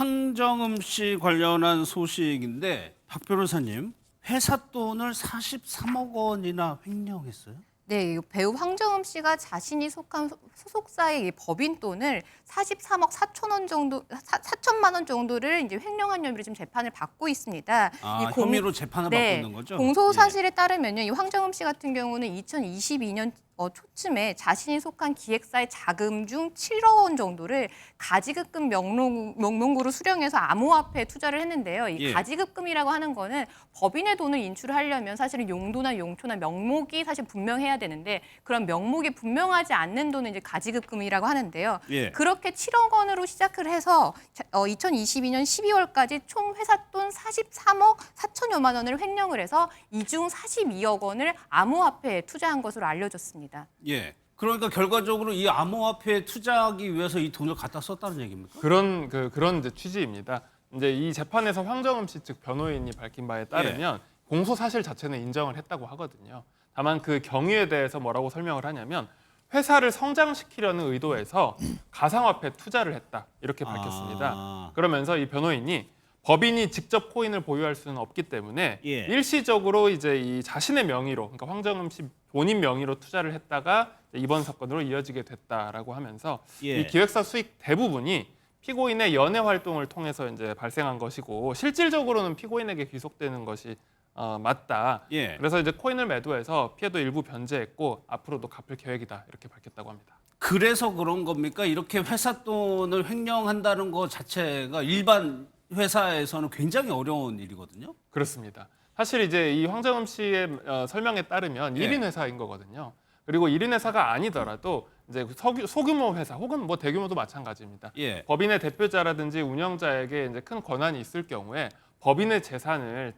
황정음 씨 관련한 소식인데 박 변호사님, 회사 돈을 43억 원이나 횡령했어요? 네, 이 배우 황정음 씨가 자신이 속한 소속사의 이 법인 돈을 43억 4천원 정도, 4천만 원 정도를 이제 횡령한 혐의로 지금 재판을 받고 있습니다. 혐의로 재판을 받고 있는 거죠? 공소 사실에 따르면요, 이 황정음 씨 같은 경우는 2022년 초쯤에 자신이 속한 기획사의 자금 중 7억 원 정도를 가지급금 명목으로 수령해서 암호화폐에 투자를 했는데요. 이 가지급금이라고 하는 거는 법인의 돈을 인출하려면 사실은 용도나 용토나 명목이 사실 분명해야 되는데 그런 명목이 분명하지 않는 돈은 이제 가지급금이라고 하는데요. 그렇게 7억 원으로 시작을 해서 2022년 12월까지 총 회사 돈 43억 4천여만 원을 횡령을 해서 이 중 42억 원을 암호화폐에 투자한 것으로 알려졌습니다. 예. 그러니까 결과적으로 이 암호화폐에 투자하기 위해서 이 돈을 갖다 썼다는 얘기입니까? 그런 이제 취지입니다. 이제 이 재판에서 황정음 씨 측 변호인이 밝힌 바에 따르면 공소 사실 자체는 인정을 했다고 하거든요. 다만 그 경위에 대해서 뭐라고 설명을 하냐면 회사를 성장시키려는 의도에서 가상화폐 투자를 했다 이렇게 밝혔습니다. 그러면서 이 변호인이 법인이 직접 코인을 보유할 수는 없기 때문에 일시적으로 이제 이 자신의 명의로, 그러니까 황정음 씨 본인 명의로 투자를 했다가 이번 사건으로 이어지게 됐다라고 하면서 이 기획사 수익 대부분이 피고인의 연애 활동을 통해서 이제 발생한 것이고 실질적으로는 피고인에게 귀속되는 것이 맞다. 그래서 이제 코인을 매도해서 피해도 일부 변제했고 앞으로도 갚을 계획이다 이렇게 밝혔다고 합니다. 그래서 그런 겁니까? 이렇게 회사 돈을 횡령한다는 것 자체가 일반 회사에서는 굉장히 어려운 일이거든요. 그렇습니다. 사실 이제 이 황정음 씨의 설명에 따르면 1인 회사인 거거든요. 그리고 1인 회사가 아니더라도 이제 소규모 회사 혹은 뭐 대규모도 마찬가지입니다. 법인의 대표자라든지 운영자에게 이제 큰 권한이 있을 경우에 법인의 자산을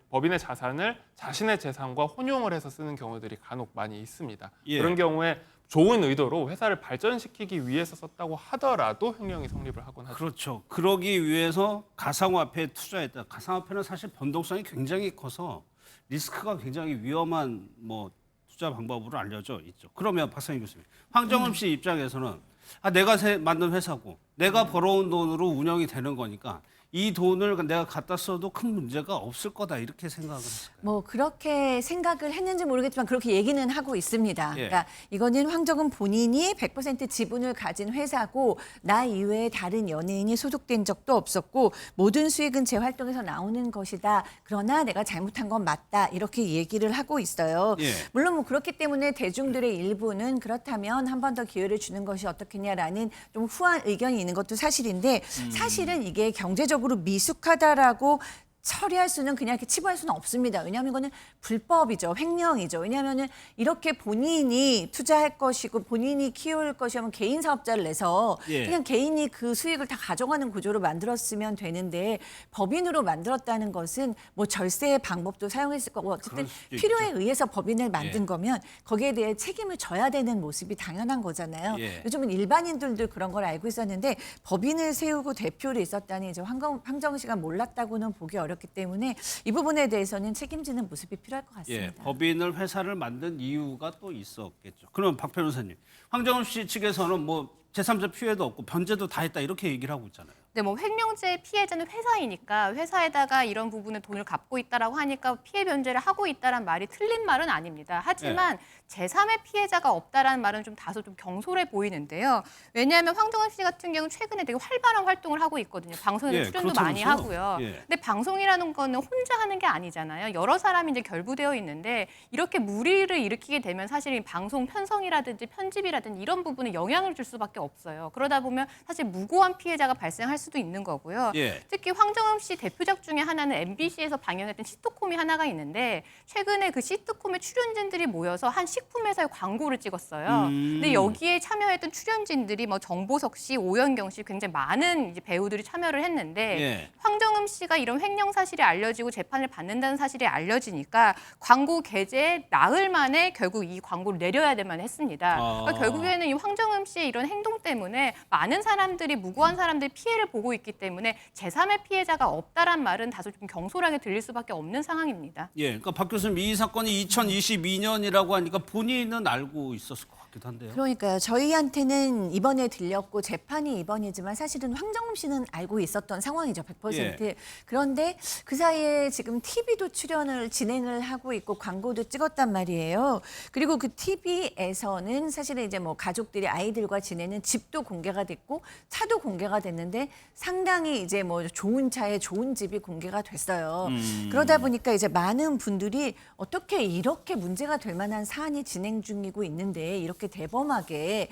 자신의 재산과 혼용을 해서 쓰는 경우들이 간혹 많이 있습니다. 그런 경우에 좋은 의도로 회사를 발전시키기 위해서 썼다고 하더라도 횡령이 성립을 하곤 하죠. 그렇죠. 그러기 위해서 가상화폐에 투자했다. 가상화폐는 사실 변동성이 굉장히 커서 리스크가 굉장히 위험한 투자 방법으로 알려져 있죠. 그러면 박상희 교수님, 황정음 씨 입장에서는 내가 만든 회사고 내가 벌어온 돈으로 운영이 되는 거니까 이 돈을 내가 갖다 써도 큰 문제가 없을 거다 이렇게 생각을 했을까요? 그렇게 생각을 했는지 모르겠지만 그렇게 얘기는 하고 있습니다. 그러니까 이거는 황정음 본인이 100% 지분을 가진 회사고 나 이외에 다른 연예인이 소속된 적도 없었고 모든 수익은 제 활동에서 나오는 것이다. 그러나 내가 잘못한 건 맞다. 이렇게 얘기를 하고 있어요. 물론 그렇기 때문에 대중들의 일부는 그렇다면 한 번 더 기회를 주는 것이 어떻겠냐라는 좀 후한 의견이 있는 것도 사실인데 사실은 이게 경제적으로 미숙하다라고 처리할 수는 그냥 이렇게 치부할 수는 없습니다. 왜냐하면 이거는 불법이죠. 횡령이죠. 왜냐하면 이렇게 본인이 투자할 것이고 본인이 키울 것이면 개인 사업자를 내서 그냥 개인이 그 수익을 다 가져가는 구조로 만들었으면 되는데 법인으로 만들었다는 것은 절세의 방법도 사용했을 거고 어쨌든 필요에 의해서 법인을 만든 거면 거기에 대해 책임을 져야 되는 모습이 당연한 거잖아요. 요즘은 일반인들도 그런 걸 알고 있었는데 법인을 세우고 대표를 있었다니 이제 황정은 씨가 몰랐다고는 보기 어렵기 때문에 이 부분에 대해서는 책임지는 모습이 필요할 것 같습니다. 법인을 회사를 만든 이유가 또 있었겠죠. 그럼 박 변호사님, 황정음 씨 측에서는 제3자 피해도 없고 변제도 다 했다 이렇게 얘기를 하고 있잖아요. 네, 횡령죄 피해자는 회사이니까 회사에다가 이런 부분을 돈을 갚고 있다라고 하니까 피해 변제를 하고 있다란 말이 틀린 말은 아닙니다. 하지만 제3의 피해자가 없다라는 말은 좀 다소 좀 경솔해 보이는데요. 왜냐하면 황정은 씨 같은 경우는 최근에 되게 활발한 활동을 하고 있거든요. 방송에도 출연도 많이 하고요. 근데 방송이라는 거는 혼자 하는 게 아니잖아요. 여러 사람이 이제 결부되어 있는데 이렇게 무리를 일으키게 되면 사실 이 방송 편성이라든지 편집이라든지 이런 부분에 영향을 줄 수밖에 없어요. 그러다 보면 사실 무고한 피해자가 발생할 수도 있는 거고요. 특히 황정음 씨 대표작 중에 하나는 MBC에서 방영했던 시트콤이 하나가 있는데 최근에 그 시트콤의 출연진들이 모여서 한 식품회사의 광고를 찍었어요. 근데 여기에 참여했던 출연진들이 정보석 씨, 오연경 씨 굉장히 많은 이제 배우들이 참여를 했는데 황정음 씨가 이런 횡령 사실이 알려지고 재판을 받는다는 사실이 알려지니까 광고 게재에 나흘 만에 결국 이 광고를 내려야 될만 했습니다. 그러니까 결국에는 이 황정음 씨의 이런 행동 때문에 많은 사람들이 무고한 사람들이 피해를 보고 있기 때문에 제3의 피해자가 없다란 말은 다소 좀 경솔하게 들릴 수밖에 없는 상황입니다. 예, 그러니까 박 교수님 이 사건이 2022년이라고 하니까 본인은 알고 있었을 것 같기도 한데요. 그러니까요. 저희한테는 이번에 들렸고 재판이 이번이지만 사실은 황정음 씨는 알고 있었던 상황이죠. 100%. 그런데 그 사이에 지금 TV도 출연을 진행을 하고 있고 광고도 찍었단 말이에요. 그리고 그 TV에서는 사실은 이제 뭐 가족들이 아이들과 지내는 집도 공개가 됐고 차도 공개가 됐는데 상당히 이제 뭐 좋은 차에 좋은 집이 공개가 됐어요. 그러다 보니까 이제 많은 분들이 어떻게 이렇게 문제가 될 만한 사안이 진행 중이고 있는데 이렇게 대범하게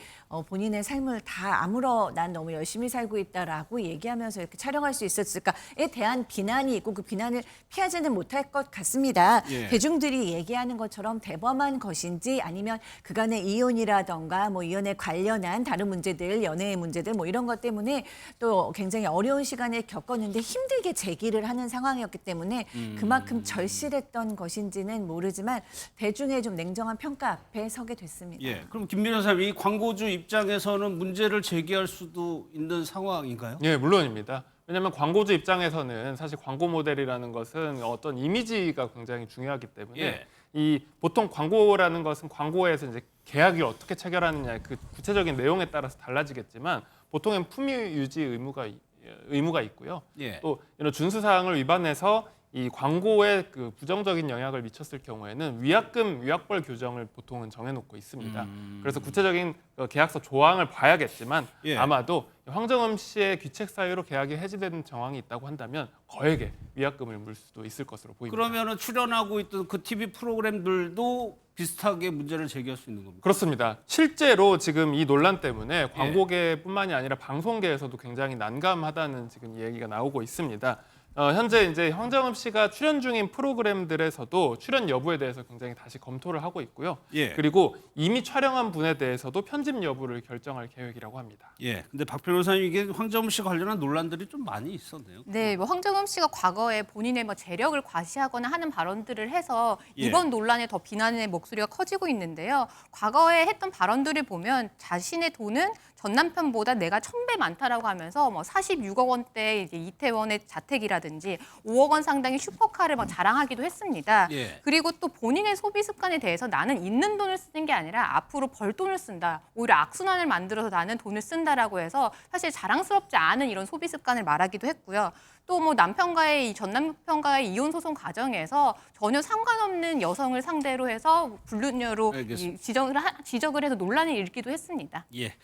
본인의 삶을 다 아무러 난 너무 열심히 살고 있다라고 얘기하면서 이렇게 촬영할 수 있었을까에 대한 비난이 있고 그 비난을 피하지는 못할 것 같습니다. 예. 대중들이 얘기하는 것처럼 대범한 것인지 아니면 그간의 이혼이라던가 뭐 이혼에 관련한 다른 문제들, 연애의 문제들 뭐 이런 것 때문에 또 굉장히 어려운 시간을 겪었는데 힘들게 제기를 하는 상황이었기 때문에 그만큼 절실했던 것인지는 모르지만 대중의 좀 냉정한 평가 앞에 서게 됐습니다. 예, 그럼 김 변호사님 이 광고주 입장에서는 문제를 제기할 수도 있는 상황인가요? 예, 물론입니다. 왜냐하면 광고주 입장에서는 사실 광고 모델이라는 것은 어떤 이미지가 굉장히 중요하기 때문에 예. 이 보통 광고라는 것은 광고에서 이제 계약을 어떻게 체결하느냐 그 구체적인 내용에 따라서 달라지겠지만 보통은 품위 유지 의무가 있고요. 예. 또 이런 준수 사항을 위반해서 이 광고에 그 부정적인 영향을 미쳤을 경우에는 위약금, 위약벌 규정을 보통은 정해놓고 있습니다. 그래서 구체적인 계약서 조항을 봐야겠지만 예. 아마도 황정음 씨의 귀책 사유로 계약이 해지된 정황이 있다고 한다면 거액의 위약금을 물 수도 있을 것으로 보입니다. 그러면은 출연하고 있던 그 TV 프로그램들도 비슷하게 문제를 제기할 수 있는 겁니다. 그렇습니다. 실제로 지금 이 논란 때문에 광고계뿐만이 아니라 방송계에서도 굉장히 난감하다는 지금 얘기가 나오고 있습니다. 현재 이제 황정음 씨가 출연 중인 프로그램들에서도 출연 여부에 대해서 굉장히 다시 검토를 하고 있고요. 예. 그리고 이미 촬영한 분에 대해서도 편집 여부를 결정할 계획이라고 합니다. 예. 근데 박 변호사님 이게 황정음 씨 관련한 논란들이 좀 많이 있었네요. 네, 뭐 황정음 씨가 과거에 본인의 뭐 재력을 과시하거나 하는 발언들을 해서 예. 이번 논란에 더 비난의 목소리가 커지고 있는데요. 과거에 했던 발언들을 보면 자신의 돈은 전 남편보다 내가 1000배 많다라고 하면서 뭐 46억 원대 이제 이태원의 자택이라든지 5억 원 상당의 슈퍼카를 막 자랑하기도 했습니다. 예. 그리고 또 본인의 소비 습관에 대해서 나는 있는 돈을 쓰는 게 아니라 앞으로 벌 돈을 쓴다. 오히려 악순환을 만들어서 나는 돈을 쓴다라고 해서 사실 자랑스럽지 않은 이런 소비 습관을 말하기도 했고요. 또 뭐 남편과의 전 남편과의 이혼 소송 과정에서 전혀 상관없는 여성을 상대로 해서 불륜녀로 알겠습니다. 지적을 해서 논란을 일기도 했습니다. 예.